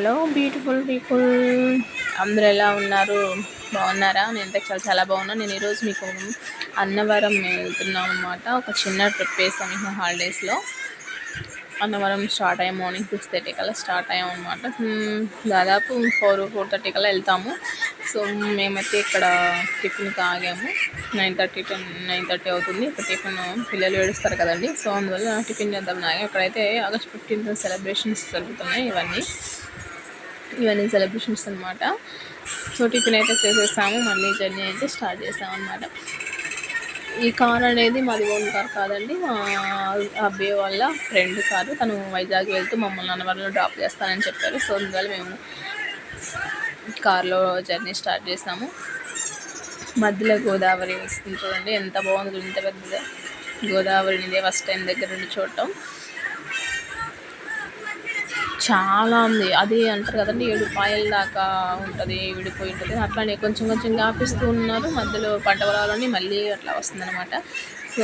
Hello beautiful people, అందరూ ఎలా ఉన్నారు? బాగున్నారా? నేనైతే చాలా చాలా బాగున్నాను. నేను ఈరోజు మీకు అన్నవరం వెళ్తున్నాం అనమాట. ఒక చిన్న ట్రిప్ వేసాము హాలిడేస్లో. అన్నవరం స్టార్ట్ అయ్యాం, మార్నింగ్ 6:30 కల్లా స్టార్ట్ అయ్యాం అనమాట. దాదాపు 4-4:30 కల్లా వెళ్తాము. సో మేమైతే ఇక్కడ టిఫిన్కి ఆగాము. 9:30 అవుతుంది. ఇక్కడ టిఫిన్ పిల్లలు ఏడుస్తారు కదండి, సో అందువల్ల టిఫిన్ చేద్దాం ఆగాం. ఇక్కడైతే ఆగస్ట్ 15 సెలబ్రేషన్స్ జరుగుతున్నాయి. ఇవన్నీ సెలబ్రేషన్స్ అనమాట. సో టిఫిన్ అయితే చేసేసాము, మళ్ళీ జర్నీ అయితే స్టార్ట్ చేసాము అనమాట. ఈ కార్ అనేది మాది ఓన్ కార్ కాదండి, మా అబ్బాయి వాళ్ళ ఫ్రెండ్ కారు. తను వైజాగ్ వెళ్తూ మమ్మల్ని అన్నవరంలో డ్రాప్ చేస్తానని చెప్పారు. సో అందువల్ల మేము కార్లో జర్నీ స్టార్ట్ చేసాము. మధ్యలో గోదావరి వస్తుంది చూడండి, ఎంత బాగుంది, ఇంత పెద్దగా గోదావరిని ఇదే ఫస్ట్ టైం దగ్గర నుండి చూడటం. చాలా ఉంది, అది అంటారు కదండి 7 పాయల దాకా ఉంటుంది, విడిపోయి ఉంటుంది. అట్లానే కొంచెం కొంచెం ఆపిస్తూ ఉన్నారు. మధ్యలో పంట పొలాలని మళ్ళీ అట్లా వస్తుంది అనమాట. సో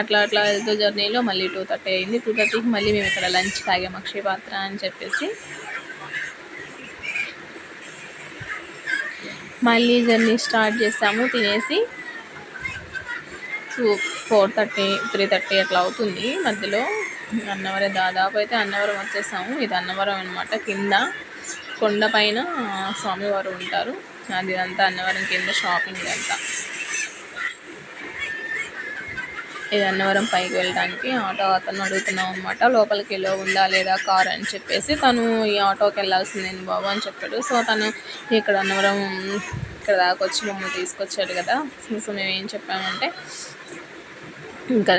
అట్లా వెళ్తూ జర్నీలో మళ్ళీ 2:30 అయింది. 2:30కి మళ్ళీ మేము ఇక్కడ లంచ్ తాగాము, అక్షయ పాత్ర అని చెప్పేసి. మళ్ళీ జర్నీ స్టార్ట్ చేసాము తినేసి. సో 4:30, 3:30 అట్లా అవుతుంది. మధ్యలో అన్నవరం, దాదాపు అయితే అన్నవరం వచ్చేసాము. ఇది అన్నవరం అనమాట. కింద కొండ పైన స్వామివారు ఉంటారు. అది అంతా అన్నవరం కింద షాపింగ్ అంతా. ఇది అన్నవరం పైకి వెళ్ళడానికి ఆటో అతను అడుగుతున్నాం అనమాట. లోపలికి వెళ్ళి ఉందా లేదా కార్ అని చెప్పేసి. తను ఈ ఆటోకి వెళ్ళాల్సిందే బాబు అని చెప్పాడు. సో తను ఇక్కడ అన్నవరం ఇక్కడ దాకా వచ్చి మమ్మల్ని తీసుకొచ్చాడు కదా. సో మేము ఏం చెప్పామంటే, ఇంకా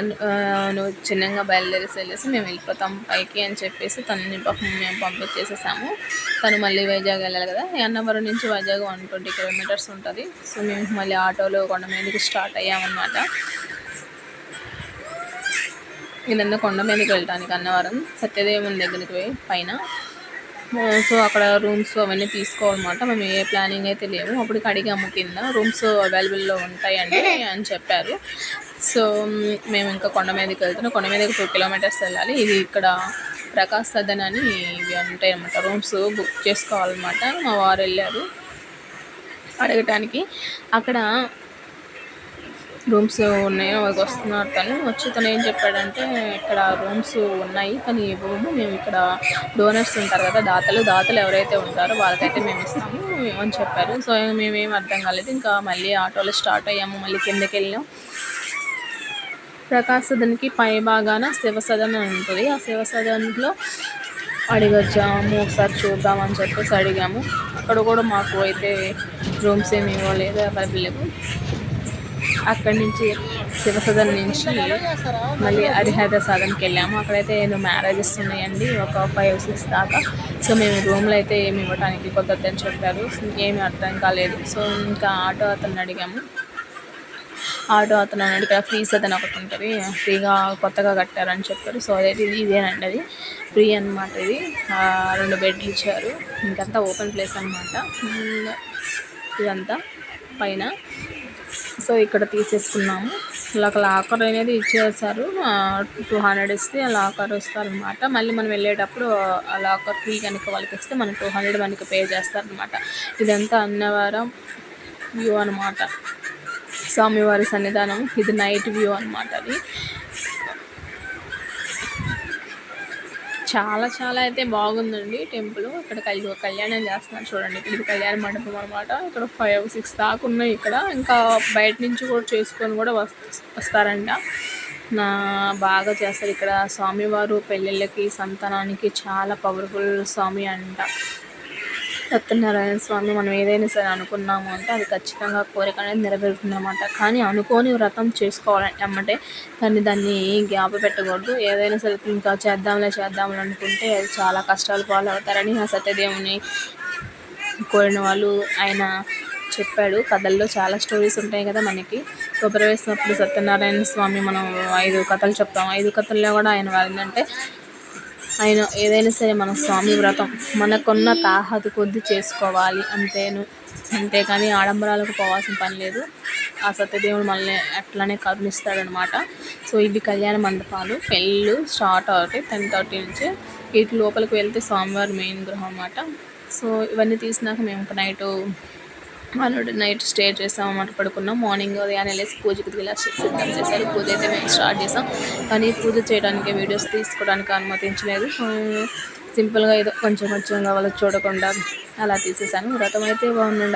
నువ్వు చిన్నగా వెళ్ళేసి మేము వెళ్ళిపోతాం పైకి అని చెప్పేసి తనని మేము పంపించేసేసాము. తను మళ్ళీ వైజాగ్ వెళ్ళాలి కదా. అన్నవరం నుంచి వైజాగ్ 120 కిలోమీటర్స్ ఉంటుంది. సో మేము మళ్ళీ ఆటోలో కొండ మీదకి స్టార్ట్ అయ్యామన్నమాట. ఇదన్నా కొండ మీదకి వెళ్ళడానికి అన్నవరం సత్యదేవుని దగ్గరికి పోయి పైన. సో అక్కడ రూమ్స్ అవన్నీ తీసుకోవాలన్నమాట. మేము ఏ ప్లానింగ్ అయితే లేవు. అప్పటికి అడిగాము, కింద రూమ్స్ అవైలబుల్లో ఉంటాయండి అని చెప్పారు. సో మేము ఇంకా కొండ మీదకి వెళ్తున్నాం. కొండ మీదకి 2 కిలోమీటర్స్ వెళ్ళాలి. ఇది ఇక్కడ ప్రకాశ్ సదన్ అని ఇవి ఉంటాయి అన్నమాట. రూమ్స్ బుక్ చేసుకోవాలన్నమాట. మా వారు వెళ్ళారు అడగటానికి. అక్కడ రూమ్స్ ఉన్నాయో వాళ్ళకి వస్తున్నారు. తను ఏం చెప్పాడంటే, ఇక్కడ రూమ్స్ ఉన్నాయి కానీ ఇవ్వము, మేము ఇక్కడ డోనర్స్ ఉంటారు కదా, దాతలు ఎవరైతే ఉంటారో వాళ్ళకైతే మేము ఇస్తాము అని చెప్పారు. సో మేమేం అర్థం కాలేదు. ఇంకా మళ్ళీ ఆటోలో స్టార్ట్ అయ్యాము. మళ్ళీ కిందకి వెళ్ళాం. ప్రకాశ్ సదన్కి పై భాగాన శివసదన్ అని ఉంటుంది. ఆ శివసదన్లో అడిగొచ్చాము, ఒకసారి చూద్దామని చెప్పేసి అడిగాము. అక్కడ కూడా మాకు అయితే రూమ్స్ ఏమి ఇవ్వలేదు, అవైలబుల్. అక్కడి నుంచి శివసదన్ నుంచి మళ్ళీ హరిహర సాధనకి వెళ్ళాము. అక్కడైతే ఏదో మ్యారేజెస్ ఉన్నాయండి, ఒక 5-6 దాకా. సో మేము రూమ్లో అయితే ఏమి ఇవ్వడానికి కొత్తని చెప్పారు, ఏమి అర్థం కాలేదు. సో ఇంకా ఆటో అతను అడిగాము. ఇక్కడ ఫ్రీ సదన్ ఒకటి ఉంటుంది, ఫ్రీగా కొత్తగా కట్టారని చెప్పారు. సో అదైతే ఇదేనండి, అది ఫ్రీ అనమాట. ఇది 2 బెడ్లు ఇచ్చారు. ఇంకంతా ఓపెన్ ప్లేస్ అనమాట ఇదంతా పైన. సో ఇక్కడ తీసేసుకున్నాము. లాకర్ అనేది ఇచ్చేసారు. 200 ఇస్తే ఆ లాకర్ ఇస్తారనమాట. మళ్ళీ మనం వెళ్ళేటప్పుడు ఆ లాకర్ ఫీ కనుక వాళ్ళకి ఇస్తే మనం 200 మనకి పే చేస్తారనమాట. ఇదంతా అన్నవరం వ్యూ అనమాట, స్వామివారి సన్నిధానం. ఇది నైట్ వ్యూ అనమాట. అది చాలా అయితే బాగుందండి టెంపుల్. ఇక్కడ కళ్యాణం చేస్తున్నారు చూడండి. ఇది కళ్యాణ మండపం అనమాట. ఇక్కడ 5-6 దాకా ఉన్నాయి ఇక్కడ. ఇంకా బయట నుంచి కూడా చేసుకొని కూడా వస్తారంట. బాగా చేస్తారు ఇక్కడ. స్వామివారు పెళ్ళిళ్ళకి, సంతానానికి చాలా పవర్ఫుల్ స్వామి అంట. సత్యనారాయణ స్వామి. మనం ఏదైనా సరే అనుకున్నాము అంటే అది ఖచ్చితంగా కోరిక అనేది నెరవేరుతుందన్నమాట. కానీ అనుకోని వ్రతం చేసుకోవాలంటే అమ్మటే, కానీ దాన్ని గ్యాప్ పెట్టకూడదు. ఏదైనా సరే ఇంకా చేద్దాంలే అనుకుంటే అది చాలా కష్టాలు పాలవుతారని ఆ సత్యదేవుని కోరిన వాళ్ళు ఆయన చెప్పాడు. కథల్లో చాలా స్టోరీస్ ఉంటాయి కదా మనకి. కొబ్బరి వేసినప్పుడు సత్యనారాయణ స్వామి మనం 5 కథలు చెప్తాం. 5 కథల్లో కూడా ఆయన వారిందంటే, ఆయన ఏదైనా సరే మన స్వామి వ్రతం మనకున్న తాహతు కొద్ది చేసుకోవాలి అంతేకాని ఆడంబరాలకు పోవాల్సిన పని లేదు. ఆ సత్యదేవుడు మనల్ని అట్లానే కరుణిస్తాడనమాట. సో ఇవి కళ్యాణ మండపాలు. పెళ్ళిళ్ళు స్టార్ట్ అవుతాయి 10:30 నుంచి. గేట్ లోపలికి వెళ్తే స్వామివారి మెయిన్ గృహం అన్నమాట. సో ఇవన్నీ తీసినాక మేము ఒక నైట్ స్టే చేసాం అన్నమాట, పడుకున్నాం. మార్నింగ్ ఉదయాన్నే లేసి పూజకి ఇలా సిద్ధం చేశారు. పూజ అయితే మేము స్టార్ట్ చేసాం, కానీ పూజ చేయడానికి వీడియోస్ తీసుకోవడానికి అనుమతించలేదు. సింపుల్గా ఏదో కొంచెంగా వాళ్ళకి చూడకుండా అలా తీసేసాను. వ్రతం అయితే బాగుండ